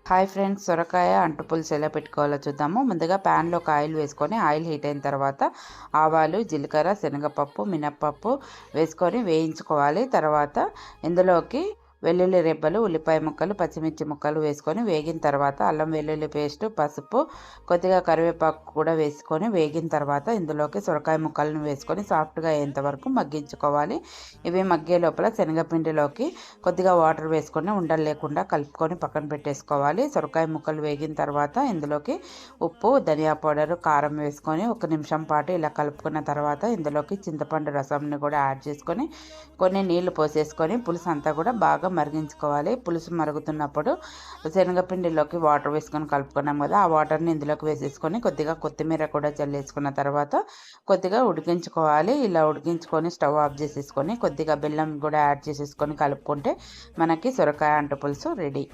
Hi friends, సొరకాయ అంటు పులుసు ఎలా పెట్టుకోవాలో చూద్దాము. ముందుగా ప్యాన్లో ఒక ఆయిల్ వేసుకొని ఆయిల్ హీట్ అయిన తర్వాత ఆవాలు, జీలకర్ర, శనగపప్పు, మినప్పప్పు వేసుకొని వేయించుకోవాలి. తర్వాత ఇందులోకి వెల్లుల్లి రెబ్బలు, ఉల్లిపాయ ముక్కలు, పచ్చిమిర్చి ముక్కలు వేసుకొని వేగిన తర్వాత అల్లం వెల్లుల్లి పేస్ట్, పసుపు, కొద్దిగా కరివేపాకు కూడా వేసుకొని వేగిన తర్వాత ఇందులోకి సొరకాయ ముక్కలను వేసుకొని సాఫ్ట్గా అయ్యేంత వరకు మగ్గించుకోవాలి. ఇవి మగ్గే లోపల శనగపిండిలోకి కొద్దిగా వాటర్ వేసుకొని ఉండలు లేకుండా కలుపుకొని పక్కన పెట్టేసుకోవాలి. సొరకాయ ముక్కలు వేగిన తర్వాత ఇందులోకి ఉప్పు, ధనియా పౌడర్, కారం వేసుకొని 1 నిమిషం పాటు ఇలా కలుపుకున్న తర్వాత ఇందులోకి చింతపండు రసంని కూడా యాడ్ చేసుకొని కొన్ని నీళ్లు పోసేసుకొని పులుసు అంతా కూడా బాగా మరిగించుకోవాలి. పులుసు మరుగుతున్నప్పుడు శనగపిండిలోకి వాటర్ వేసుకొని కలుపుకున్నాం కదా, ఆ వాటర్ని ఇందులోకి వేసేసుకొని కొద్దిగా కొత్తిమీర కూడా చల్లేసుకున్న తర్వాత కొద్దిగా ఉడికించుకోవాలి. ఇలా ఉడికించుకొని స్టవ్ ఆఫ్ చేసేసుకొని కొద్దిగా బెల్లం కూడా యాడ్ చేసేసుకొని కలుపుకుంటే మనకి సొరకాయ అంటు పులుసు రెడీ.